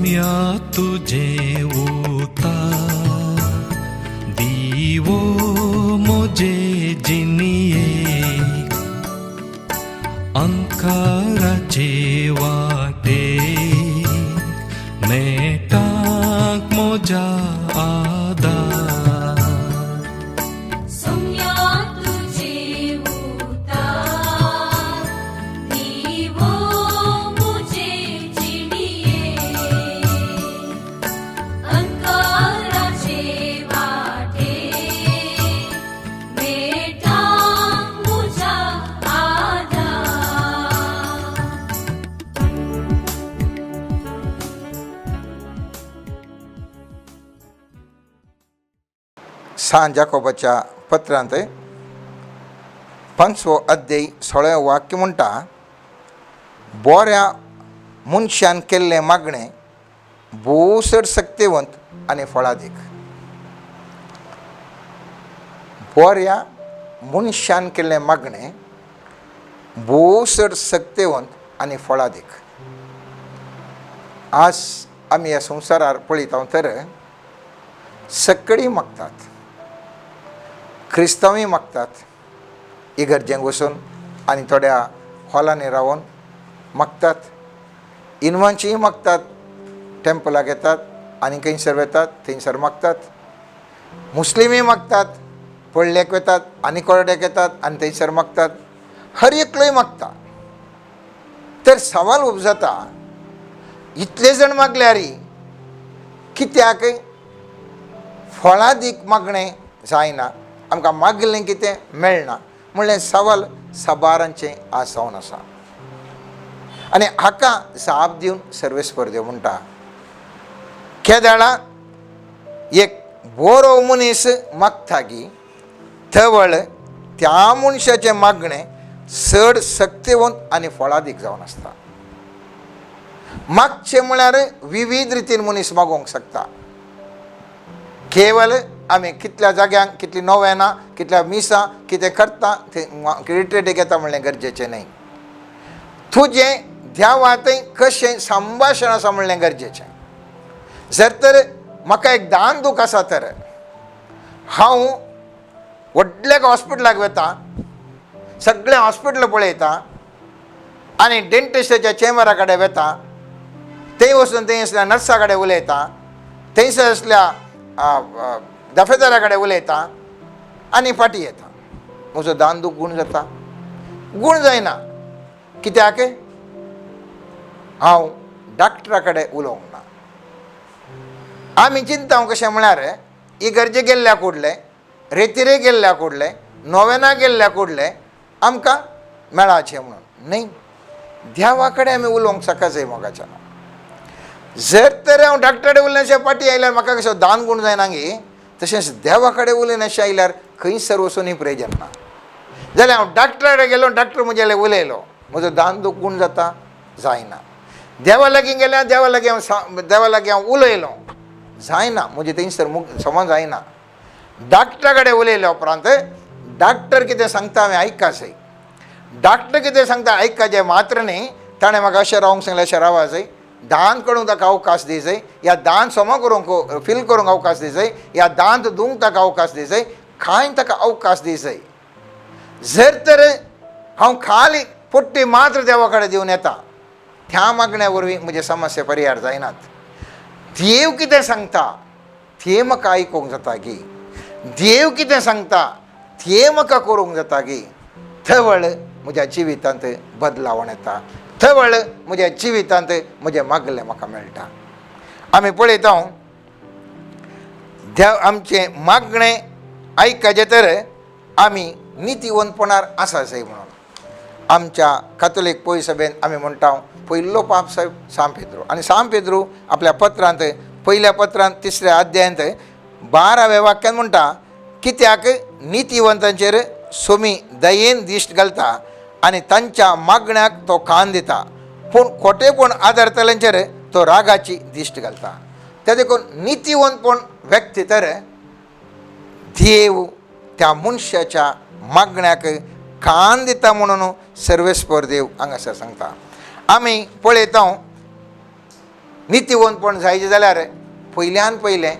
सौम्या तुझे उतार दीवो मुझे जिनिये अंकाराचे वाटे नेटाक मोजा आधार सांत जाकोबाच्या पत्रांत 5 अध्याय 16 वाक्य म्हणटा, बोऱ्या मनशान केल्ले मागणे भोवसर सक्तिवंत आनी फळादीक. बोऱ्या मनशान केल्ले मागणे भोवसर सक्तिवंत आनी फळादीक. आज आमी ह्या संवसारार पळयता तर सगळीं मागतात, क्रिस्तांवूय मागतात इगर्जेक वचून आनी थोड्या हॉलांनी रावून मागतात, इनवांचीय मागतात, टेंपलाक येतात आनी खंयसर वेतात थंयसर मागतात, मुस्लिमूय मागतात, पडलेक वेतात आनी कोरड्याक येतात आनी थंयसर मागतात, हर एकलोय मागता. तर सवाल उपजाता, इतले जण मागल्यार कित्याक फळादीक मागणें जायना, आमकां मागिल्लें कितें मेळना म्हणलें सवाल साबारांचें आसावन आसा. आनी हाका जाप दिवन सर्वेस्पर्देव म्हणटा, केदाळा एक बरो मनीस मागता की थवळ त्या मनशाचें मागणें चड सक्तिवंत आनी फळादीक जावन आसता. मागचें म्हळ्यार विविध रितीन मनीस मागोवंक शकता. केवल आमी कितल्या जाग्यांक कितलीं नोवेनां, कितल्या मिसां कितें करता थंय रिट्रेटीक येता म्हणलें गरजेचें न्हय. तुजें देवांतय कशें संभाशण आसा म्हणलें गरजेचें. जर तर म्हाका एक दान दूख आसा तर हांव व्हडल्या हॉस्पिटलाक वता, सगळें हॉस्पिटल पळयता आनी डेंटिस्टाच्या चेंबरा कडेन वता, थंय वचून थंय असल्या नर्सा कडेन उलयता, थंयसर असल्या दफेदारा कडेन उलयता आनी फाटीं येता. म्हजो दान दूख गूण जाता? गूण जायना. कित्याक? हांव डॉक्टरा कडेन उलोवंक ना. आमी चिंता कशें म्हळ्यार इगर्जे गेल्ल्या कुडले, रेतीरे गेल्ल्या कुडले, नोवेना गेल्ल्या कुडले आमकां मेळाचें म्हणून न्हय. देवा कडेन आमी उलोवंक सका जाय मोगाच्यान. जर तर हांव डॉक्टरा कडेन उलयनाशें फाटीं आयल्यार म्हाका कशें दान गूण जायना गे, तशेंच देवा कडेन उलयनाशें आयल्यार खंयसर वचूनय प्रयोजन ना. जाल्यार हांव डॉक्टरा कडेन गेलो, डॉक्टर म्हजे उलयलो, म्हजो दान दूख गूण जाता? जायना. देवा लागीं गेल्यार देवा लागीं हांव उलयलो, जायना, म्हजें थंयसर समज जायना. डॉक्टरा कडेन उलयल्या उपरांत डॉक्टर कितें सांगता हांवें आयकूंक जाय. डॉक्टर कितें सांगता आयकपाचें मात्र न्ही, ताणें म्हाका अशें रावंक सांगलें अशें रावा जाय, दान करूंक ताका अवकाश दी जाय, या दान सोमो करूंक फील करूंक अवकाश दी जाय, या दांत धुवंक ताका अवकाश दी जाय, खांय ताका अवकाश दी जाय. जर तर हांव खाली पुट्टी मात्र देवा कडेन दिवन येता, त्या मागण्या वरवीं म्हजे समस्या परिहार जायनात. देव कितें सांगता तें म्हाका आयकूंक जाता गी, देव कितें सांगता तें म्हाका करूंक जाता गी. थवळ म्हज्या जिवितांत बदलावण येता, थवळ म्हज्या जिवितांत म्हजें मागलें म्हाका मेळटा. आमी पळयता देव आमचें मागणें आयकचें तर आमी नितीवंतपणार आसा जाय म्हणून. आमच्या कातोलीक पळय सभेन आमी म्हणटा पयलो पाप साहेब सांत पेद्रू, आनी सांत पेद्रू आपल्या पत्रांत पयल्या पत्रांत 3ऱ्या अध्यायांत 12व्या वाक्यान म्हणटा, कित्याक नितीवंतांचेर सोमी दयेन दिश्ट घालता आनी तांच्या मागण्याक तो कान दिता, पूण खोटेपण आदारतल्यांचेर तो रागाची दिश्ट घालता. त्या देखून नितीवंतपण व्यक्ती तर देव त्या मनशाच्या मागण्याक कान दिता म्हणून सर्वेस्पर देव हांगासर सांगता. आमी पळयता नितीवंतपण जायचे जाल्यार पयल्यान पयलें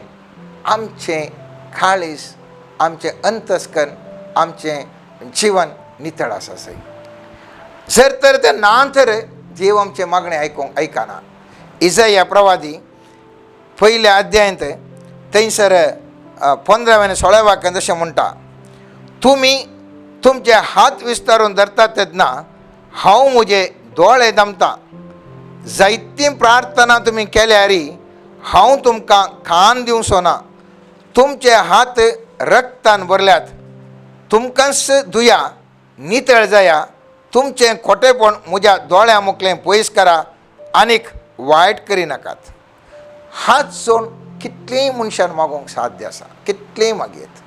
आमचें काळीज, आमचें अंतस्करण, आमचें जिवन नितळ आसा सै. जर तर तें ना तर देव आमचें मागणें आयकना. इसाया प्रवादी पयल्या अध्यायांत थंयसर 15 आनी 16 वाक्यांत अशें म्हणटा, तुमी तुमचे हात विस्तारून धरतात तेन्ना हांव म्हजे दोळे दमतां. जायतीं प्रार्थना तुमी केल्यारी हांव तुमकां कान दिवचो ना. तुमचे हात रक्तान भरल्यात. तुमकांच धुया, नितळ जाया. तुमचें खोटेपण म्हज्या दोळ्या मुखलें पयस करा, आनीक वायट करी नाकात. हात जोड कितलींय मनशान मागोवंक साध्य आसा, कितलींय मागयत.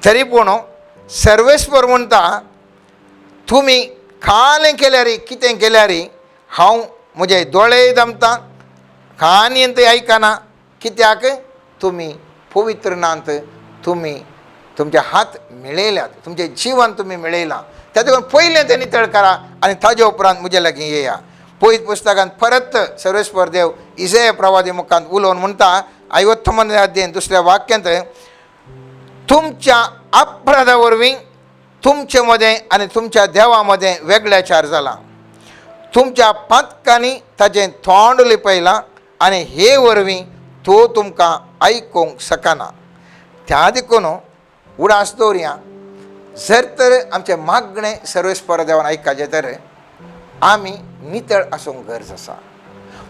तरी पूण सर्वेस्वर म्हणटा, तुमी कालें केल्यारी कितें केल्यारी हांव म्हजे दोळे दमतां, कानयेंत आयकना. कित्याक तुमी पवित्र नात. तुमी तुमचे हात मेळयल्यात, तुमचें जिवन तुमी मेळयलां. त्या देखून पयलें तें नितळ करा आनी ताजे उपरांत म्हजे लागीं येया. पयत पुस्तकांत परत सर्वेस्वर देव इसाया प्रवादी मुखांत उलोवन म्हणटा 51 अध्याय 2 वाक्यांत, तुमच्या अपराधा वरवीं तुमचे मदें आनी तुमच्या देवा मदें वेगळेचार जाला. तुमच्या पातकांनी ताचें तोंड लिपयलां आनी हे वरवीं तो तुमकां आयकूंक शकना. त्या देखून उडास दवरया, जर तर आमचें मागणें सर्वेस्पर देवान आयकचें तर आमी नितळ आसूंक गरज आसा.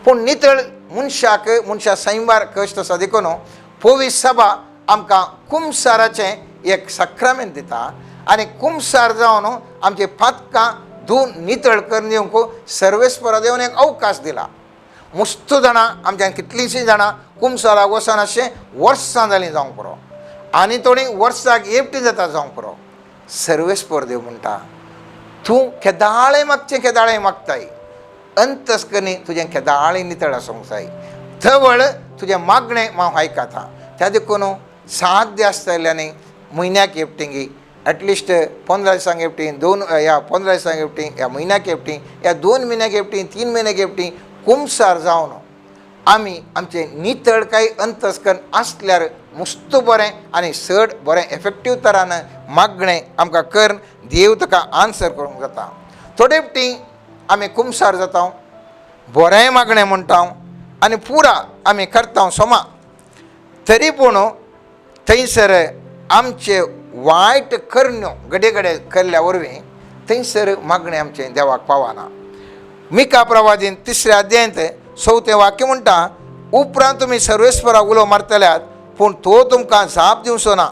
पूण नितळ मनशा सैमार कश्ट आसा देखून पवित्र सभा आमकां कुंभसाराचें एक सक्रामेंत दिता आनी कुंभसार जावन आमची पातकां धुवन नितळ करून दिवंक सर्वेस्पर देवान एक अवकाश दिला. मस्त जाणां आमच्यान कितलींशीं जाणां कुंभसाराक वचन अशें वर्सां जालीं जावंक पुरो आनी थोडीं वर्साक एकटी जाता जावंक पुरो. सर्वेस्पर देव म्हणटा, तूं केदाळें मागचें केदाळें मागताय, अंतस्करणी तुजें केदाळें नितळ आसूंक जाय. थवळ तुजें मागणें हांव आयकतां. त्या देखून साध्य आसतल्यानी म्हयन्याक एपटींगी एटलिस्ट 15 दिसांक एपटी, 15 दिसांक एपटी, ह्या म्हयन्याक एपटी, ह्या 2 म्हयन्याक एपटी, 3 म्हयन्याक एपटी कुंभसार जावन आमी आमचें नितळकाय अंतस्करण आसल्यार मस्त बरें आनी चड बरें एफेक्टीव तरान मागणें आमकां करून देव ताका आन्सर करूंक जाता. थोडे फावटी आमी कुंभसार जाता, बरें मागणें म्हणटा आनी पुरा आमी करता सोमा. तरी पूण थंयसर आमचे वायट करण्यो घडये घडये केल्ल्या वरवीं थंयसर मागणें आमचें देवाक पावना. मिका प्रवादीन 3 अध्यायांत 4 वाक्य म्हणटा, उपरांत तुमी सर्वेस्पराक उलो मारतल्यात पूण तो तुमकां जाप दिवचो ना.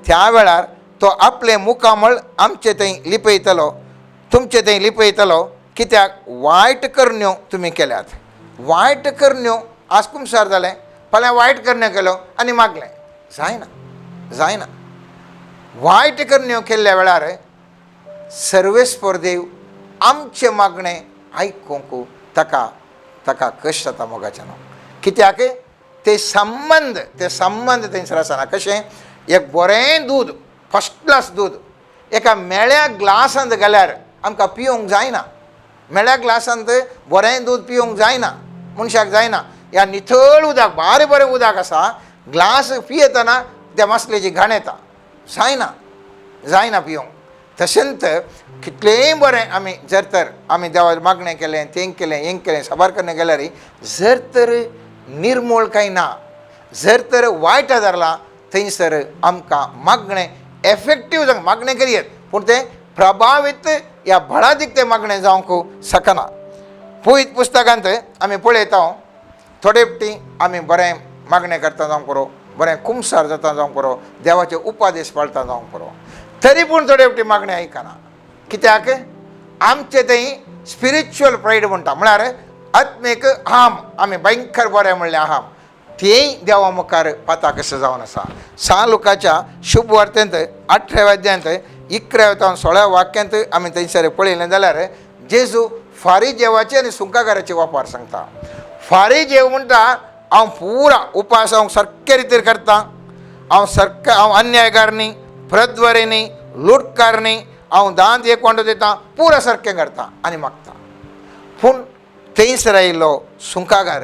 त्या वेळार तो आपले मुखामळ आमचे थंय लिपयतलो, तुमचे थंय लिपयतलो, कित्याक वायट करण्यो तुमी केल्यात. वायट करण्यो आज कुंभसार जालें, फाल्यां वायट करण्यो केलो आनी मागलें, जायना. वायट करण्यो केल्ल्या वेळार सर्वेस्पर देव आमचें मागणें आयकूंक ताका कश्ट जाता मोगाचें न्हू. कित्याक ते संबंध थंयसर आसना. कशें एक बरें दूद, फस्ट क्लास दूद एका मेळ्या ग्लासांत गेल्यार आमकां पिवंक जायना. मेळ्या ग्लासांत बरें दूद पिवंक जायना, मनशाक जायना. ह्या नितळ उदक, बरें उदक आसा, ग्लास पियेतना त्या मसलेची घाण येता, जायना पिवंक. तशेंच कितलेंय बरें आमी जर तर आमी देवाचें मागणें केलें, तें केलें, हें केलें, साबार करणे गेल्यार जर तर निर्मूळ कांय ना, जर तर वायट धरला, थंयसर आमकां मागणें एफेक्टीव जावंक, मागणें करियत पूण तें प्रभावीत ह्या भळादीक तें मागणें जावंक शकना. पयत पुस्तकांत आमी पळयता, थोडे फावटी आमी बरें मागणें करता जावंक पुरो, बरें कुंभसार जाता जावंक पुरो, देवाचे उपादेश पाळटा जावंक पुरो, तरी पूण थोडे फावटी मागणें आयकना. कित्याक आमचें थंय स्पिरिच्युअल प्रायड म्हणटा, म्हळ्यार आत्मीक अहम, आमी भयंकर बरें म्हणलें अहम, तेंय देवा मुखार पाता कशें जावन आसा. लुकाच्या शुभ वार्तेंत 18 अध्यायांत 11 ते 16 वाक्यांत आमी थंयसर पळयलें जाल्यार जेजू फारीजेवाचे आनी सुंकाकाराचे वापर सांगता. फारीजेव म्हणटा, हांव पुरा उपास हांव सारके रितीर करता, हांव अन्यायकार न्ही, प्रद्वारी न्ही, लुटकार न्ही, हांव दांत एक कोंडो दिता, पुरा सारकें करता आनी मागता. पूण थंयसर आयिल्लो सुंकाकार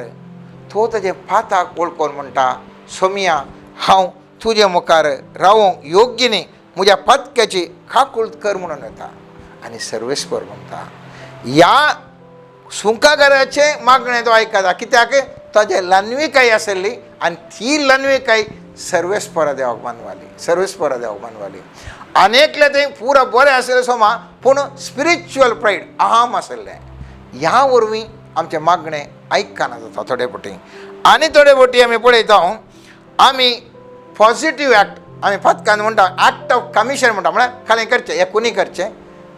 तो ताजे पाताक वळखून म्हणटा सोमिया हांव तुजे मुखार रावूंक योग्य न्ही, म्हज्या पत्क्याची खाकूळ कर म्हणून येता. आनी सर्वेस्पर म्हणटा ह्या सुंकागाराचे मागणें तो आयकता, कित्याक ताजे लन्विकाय आसली आनी ती लन्विकाय सर्वेस्परा देवाक मानवाली, सर्वेस्परा देवाक मानवाली. अनेकले ते पुरा बरें आसले सोमा, पूण स्पिरिच्युअल प्रायड अहम आसलें. ह्या वरवीं आमचें मागणें आयकना जाता थोडे फावटी. आनी थोडे फावटी आमी पळयता आमी पॉझिटिव्ह एक्ट आमी पथकान म्हणटा एक्ट ऑफ कमिशन म्हणटा, म्हळ्यार खालें करचें हें कोणी करचें,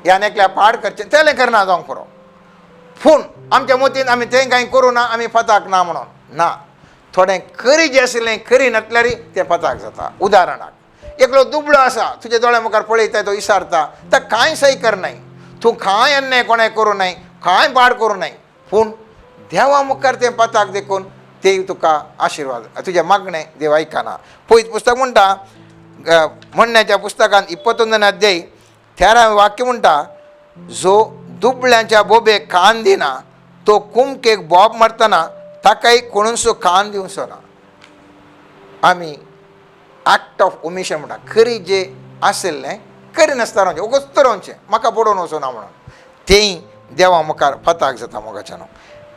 ह्या एकल्या पाड करचें तेलें करना जावंक पुरो. पूण आमच्या मतीन आमी तें कांय करूं ना, आमी पथाक ना म्हणून ना. थोडें करी जें आसलें करी नासल्यार तें पथाक जाता. उदाहरणाक एकलो दुबळो आसा, तुजे दोळ्या मुखार पळयता तो विचारता, ताका कांय सही करनाय, तूं कांय अन्याय कोणाय करूं नाय, कांय पाड करूं नाय, पूण देवा मुखार तें पथाक देखून देव तुका आशिर्वाद तुजें मागणें देव आयकना. पळयत पुस्तक म्हणटा म्हणण्याच्या पुस्तकान 21 अध्याय 13 वाक्य म्हणटा, जो दुबळ्यांच्या बोबेक कान दिना तो कुमकेक बॉब मारतना ताकाय कोणूसो कान दिवचो ना. आमी एक्ट ऑफ ओमिशन म्हणटा, खरी जे आसलें करी नासता रावचें, उगोच रावचें, म्हाका पडोवन वचूं ना म्हणून, तेंय देवा मुखार पथाक जाता मोगाच्यान.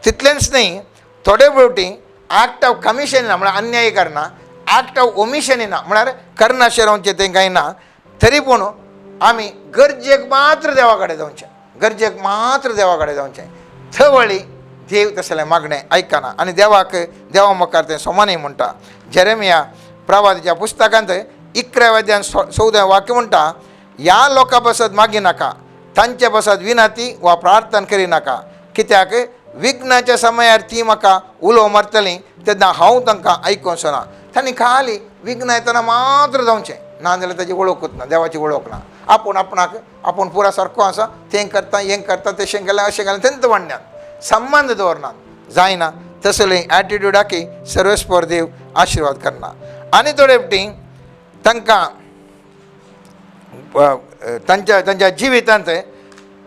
तितलेंच न्ही, थोडे फावटी एक्ट ऑफ कमिशन ना म्हळ्यार अन्याय करना, एक्ट ऑफ ओमिशन ना म्हळ्यार करनाशें रावचें तें कांय ना, तरी पूण आमी गरजेक मात्र देवा कडेन जावचें, गरजेक मात्र देवा कडेन जावचें. थवळी देव तसलें मागणें आयकना आनी देवा मुखार तें सोमानी म्हणटा. जेरेमिया प्रवादीच्या पुस्तकांत 11 अध्यायान 14 वाक्य म्हणटा, ह्या लोकां बसत मागी नाका, तांचे बसत विनंती वा प्रार्थना करी नाका, कित्याक विघ्नाच्या समयार ती म्हाका उलो मारतलीं तेन्ना हांव तांकां आयकोचो ना. तांणी खाली विघ्न येतना मात्र जावचें, ना जाल्यार ताची वळखूच ना, देवाची वळख ना. आपणाक आपूण पुरा सारको आसा, तें करता हें करता तशें केलें अशें केलें तेंच वाडण्यात संबंध दवरनात, जायना. तसलें एटिट्यूडाकी सर्वेस्पर देव आशिर्वाद करना. आनी थोडे फावटी तांकां तांच्या जिवितांत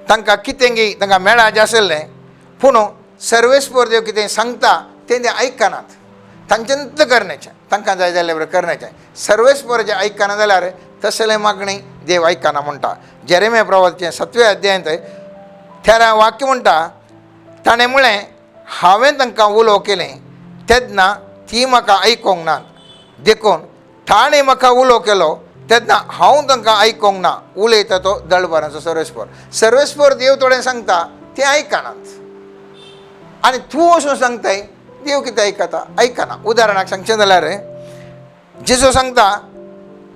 तांकां कितेंय तांकां मेळा जें आसलें, पूण सर्वेस्पर देव कितें सांगता तें ते आयकनात, तांच्यांत करण्याचें, तांकां जाय जाल्या बरें करण्याचें. सर्वेस्पर जें आयकना जाल्यार तसलें मागणी देव आयकना म्हणटा. जेरेमिया प्रवादीचें 7व्या अध्यायांत 13 वाक्य म्हणटा, ताणें म्हळें हांवें तांकां उलो केलें तेन्ना ती म्हाका आयकोंक नात, देखून ताणें म्हाका उलो केलो तेन्ना हांव तांकां आयकोंक ना, उलयता तो दळबराचो सर्वेस्पर. सर्वेस्पर देव थोडें सांगता तें आयकनात, आनी तूं वचून सांगताय देव कितें आयकना. उदाहरणाक सांगचें जाल्यार जेजू सांगता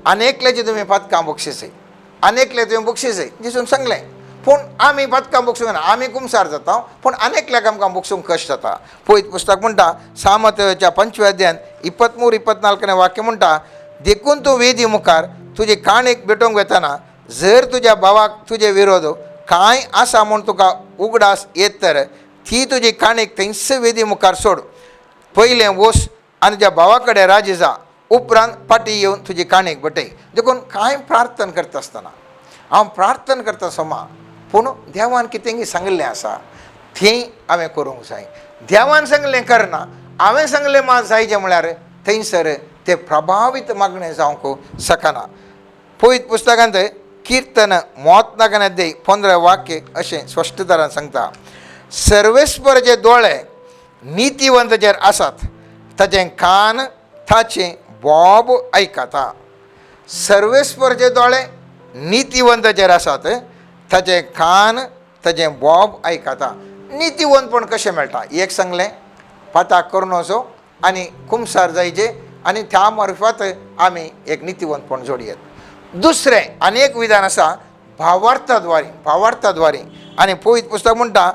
अनेकल्याची तुमी पथकां बक्षिसाय, अनेकले तुवें बक्षिसाय जेजून सांगलें, पूण आमी पथकां बक्षूंक ना, आमी कुमसार जाता, पूण अनेकल्याक आमकां बक्षूंक कश्ट जाता. पळयत पुस्तक म्हणटा सामर्थ्याच्या 5व्या अध्यायान 23-24 वाक्य म्हणटा, देखून तूं वेदी मुखार तुजे काणेक भेटोवंक वेतना जर तुज्या भावाक तुजे विरोध कांय आसा म्हूण तुका उगडास येत तर ती तुजी काणेक थंयच वेदी मुखार सोड, पयलें वस आनी तुज्या भावा कडेन राजी जा, उपरांत फाटीं येवन तुजी काणेक भेटय. देखून कांय प्रार्थना करता आसतना हांव प्रार्थना करता सोमा, पूण देवान कितेंय सांगलें आसा तें हांवें करूंक जाय. देवान सांगलें करना, हांवें सांगलें मात जायचें म्हळ्यार थंयसर तें प्रभावीत मागणें जावंक शकना. पळयत पुस्तकांत कीर्तन 32 अध्याय 15 वाक्य अशें स्पश्टतरान सांगता, सर्वेस्पराचे दोळे नितीवंताचेर आसात, ताचें कान ताचें बोब आयकता. सर्वेस्पराचे दोळे नितीवंताचेर आसात, ताचें कान ताचें बोब आयकता. नितीवंतपण कशें मेळटा? एक सांगलें पथाक करून वचो आनी कुमसार जायचे आनी त्या मार्फत आमी एक नितीवंतपण जोडयेत. दुसरें आनी एक विधान आसा भावार्थाद्वारी. आनी पळयत पुस्तक म्हणटा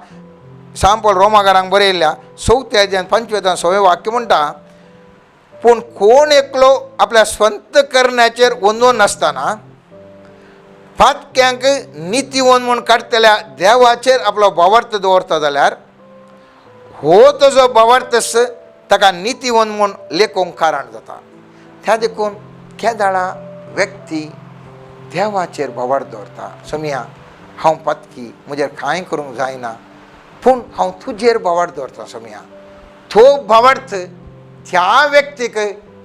सांपल रोमाकारांक बरयल्ल्या 4व्या अध्यायान 25-26 वाक्य म्हणटा, पूण कोण एकलो आपल्या स्वंत करण्याचेर वंदून नासतना फातक्यांक नितीवंत म्हूण काडटल्या देवाचेर आपलो भावार्थ दवरता जाल्यार हो ताजो भावार्थस ताका नितीवंत म्हूण लेखोंक कारण जाता. त्या देखून केदाळा व्यक्ती देवाचेर भावार्थ दवरता, सोमिया हांव पत्की, म्हजेर कांय करूंक जायना, पूण हांव तुजेर भावार्थ दवरता. सोमिया तो भावार्थ त्या व्यक्तीक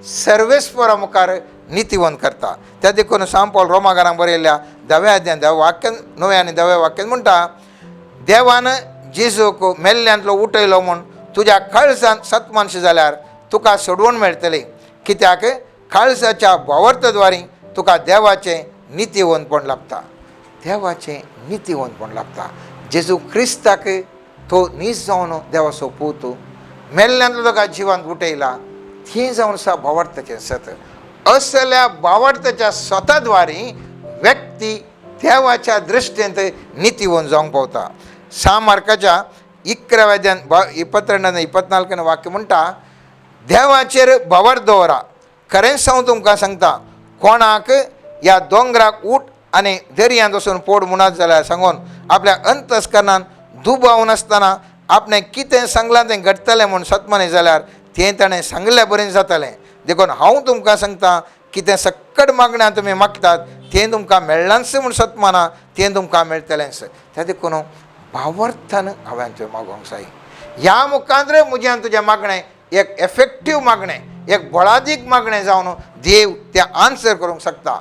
सर्वेस्परा मुखार नितीवंत करता. त्या देखून सांग पॉल रोमाकारांक बरयल्ल्या 10व्या अध्यायान 10व्या वाक्यान 9व्या आनी 10व्या वाक्यान म्हणटा, देवान जेजूक मेल्ल्यांतलो उठयलो म्हूण तुज्या काळजांत सत मनीस जाल्यार तुका सोडवण मेळटली. कित्याक काळजाच्या भावार्थद्वारे तुका देवाचें नितीवंतपण लाभता. देवाचें नितीवंतपण लाभता. जेजू क्रिस्ताक तो नीज जावन देवाचो पूत मेल्ल्यांतलो तुका जिवांत उठयला. थंय जावन सा भावार्थाचें सत असल्या भावार्थाच्या स्वताद्वारे व्यक्ती देवाच्या दृश्टेंत नितीवंत जावंक पावता. मार्काच्या 11व्या अध्यायान 22-24 वाक्य म्हणटा, देवाचेर भावार्थ दवरा. खरें सांगू तुमकां सांगता, कोणाक ह्या दोंगराक उठ आनी दर्यांत वचून पोड म्हणत जाल्यार सांगून आपल्या अंतस्करणान दुबाव नासतना आपणें कितें सांगलां तें घडटलें म्हूण सतमनीस जाल्यार तें ताणें सांगलें बरें जातलें. देखून हांव तुमकां सांगता, कितें सक्कड मागण्यां तुमी मागतात तें तुमकां मेळ्ळांच म्हूण सतमाना तें तुमकां मेळटलेंच. त्या देखून भावार्थान हांवें तुवें मागोवंक जाय. ह्या मुखांत्र म्हज्यान तुजें मागणें एक एफेक्टीव मागणें, एक बळादीक मागणें जावन देव तें आन्सर करूंक शकता.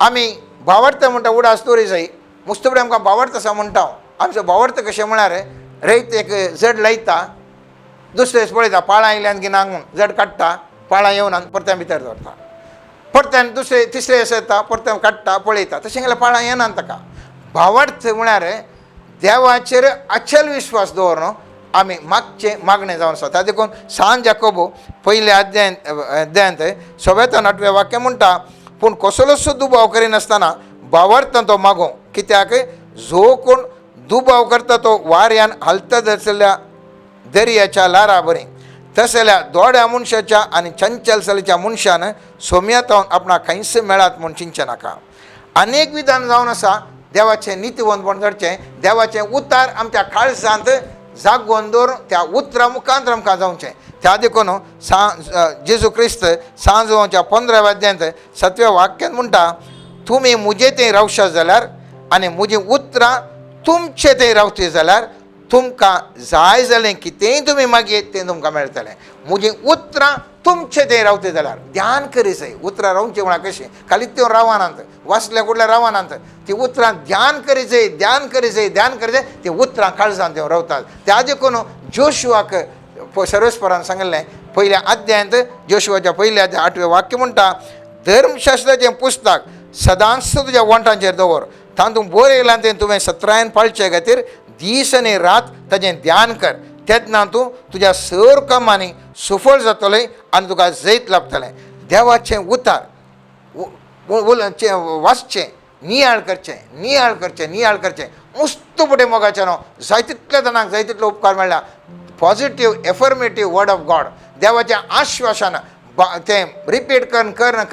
आमी भावार्थ म्हणटा उडास तोरी जाय. मुस्तफडे आमकां भावार्थ आसा म्हणटा. आमचो भावार्थ कशें म्हळ्यार रयत एक जड लायता, दुसरे दीस पळयता पाळां आयल्यान गिनांक म्हूण जड काडटा, पाळां येवन परत्या भितर दवरता, परत्यान दुसरे तिसरे दीस येता परत्या काडटा पळयता, तशें केल्यार पाळां येना ताका. भावार्थ म्हळ्यार देवाचेर अचल विश्वास दवरून आमी मागचें मागणें जावन आसा. त्या देखून सांज जाकोबो पयल्या अध्यायांत 7-8 वाक्य म्हणटा, पूण कसलोच दुबाव करिनासतना भावार्थान तो मागो. कित्याक जो कोण दुबाव करता तो वाऱ्यान हालता धरसल्या दर्याच्या लारा बरें. तशें जाल्यार दोड्या मनशाच्या आनी चंचलसलेच्या मनशान सोम्यातावन आपणा खंयच मेळात म्हूण चिंतचे नाका. अनेक विधान जावन आसा देवाचें नितीवंतपण करचें. देवाचें उतार आमच्या काळजांत जागोवन दवरून त्या उतरा मुखांतर आमकां जावचें. त्या देखून जेजू क्रिस्त सांजोच्या 15व्या अध्यायांत 7व्या वाक्यान म्हणटा, तुमी मुजे थंय रावशात जाल्यार आनी म्हजीं उतरां तुमचे थंय रावती जाल्यार तुमकां जाय जालें कितेंय तुमी मागयेत तें तुमकां मेळटलें. म्हजीं उतरां तुमचे थंय रावती जाल्यार ध्यान करी जाय. उतरां रावचें म्हळ्यार कशें, खाली त्यो रावानांत वाचल्या कुठल्या रावानांत ती उतरां ध्यान करी जाय, ध्यान करी जाय, ध्यान करी जाय. ती उतरां काळजांत येवन रावतात. त्या देखून जोशुवाक सर्वेस्परान सांगलें पयल्या अध्यायांत, जोशुवाच्या पयल्या अध्याय 8वें वाक्य म्हणटा, धर्मशास्त्राचें पुस्तक सदांच तुज्या वंटांचेर दवर, तातूंत बरयलां तें तुवें सत्रायन पाळचे खातीर दीस आनी रात ताचें ध्यान कर. तेन्ना तूं तुज्या सर कामांनी सुफळ जातलें आनी तुका जैत लाभतलें. देवाचें उतार वाचचें, नियाळ करचें, नियाळ करचें, नियाळ करचें. मुस्तपटे मोगाचें न्हू. जाय तितल्या जाणांक जाय तितलो उपकार मेळ्ळा. पॉझिटीव एफर्मेटीव वर्ड ऑफ गॉड, देवाचें आश्वासन तें रिपीट करन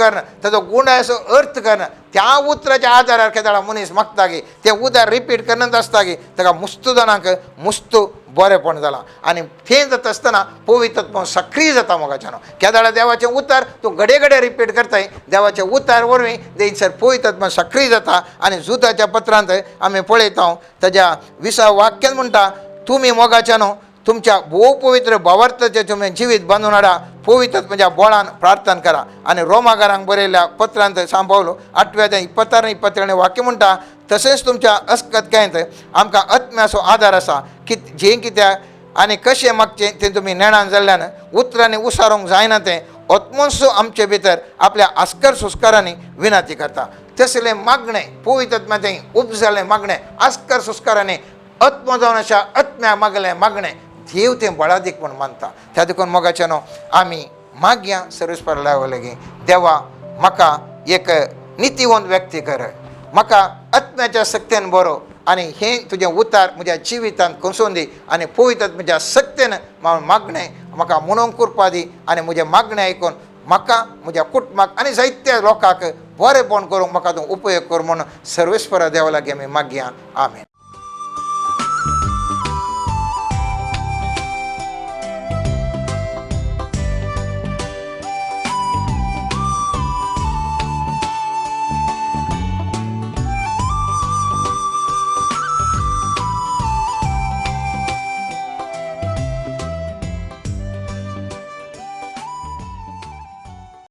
ताचो गुणाचो अर्थ करन त्या उतराच्या आदारार केदाळा मनीस मागता गे तें उतार रिपीट करनच आसता गे ताका मुस्त जाणांक मुस्त बरेंपण जालां. आनी थंय जाता आसतना पवित्रत्व सक्रीय जाता मोगाच्यान. केदाळा देवाचें उतार तूं घडये घडये रिपीट करताय, देवाचें उतार वरवीं देंसर पवित्रत्व सक्रीय जाता. आनी जुदाच्या पत्रांत आमी पळयता ताच्या 20व्या वाक्यान म्हणटा, तुमी मोगाच्यान तुमच्या भोव पवित्र भावार्थाचें तुमी जिवीत बांदून हाडा, पवित्रत्वाच्या बोळान प्रार्थना करा. आनी रोमाकारांक बरयल्ल्या पत्रांत सांग पावलो 8व्या अध्याय 22-23 वाक्य म्हणटा, तशेंच तुमच्या अस्कतकायेंत आमकां आत्म्याचो आदार आसा. जें कित्याक आनी कशें मागचें तें तुमी नेणान जाल्ल्यान उतरांनी उसारूंक जायना तें आत्मोत्सव आमचे भितर आपल्या आस्कर सुस्कारांनी विनंती करता. तसलें मागणें पवित्रत्वाचें उपजालें मागणें आस्कर सुस्कारांनी आत्म जावन अशा आत्म्या मागलें मागणें देव तें बळादीक म्हूण मानता. त्या देखून मोगाच्यान आमी मागया सर्वेस्पर लावलें, देवा म्हाका एक नितीवंत व्यक्ती कर, म्हाका आत्म्याच्या शक्तीन बरो आनी हें तुजें उतार म्हज्या जिवितांत कसोवन दी आनी पवित्र म्हज्या शक्तीन मागणें म्हाका म्हणूंक करपा दी आनी म्हजें मागणें आयकून म्हाका म्हज्या कुटुंबाक आनी जायत्या लोकांक बरेंपण करूंक म्हाका तूं उपयोग कर म्हणून सर्वेस्परा देवा लागीं आमी मागया. आमेन.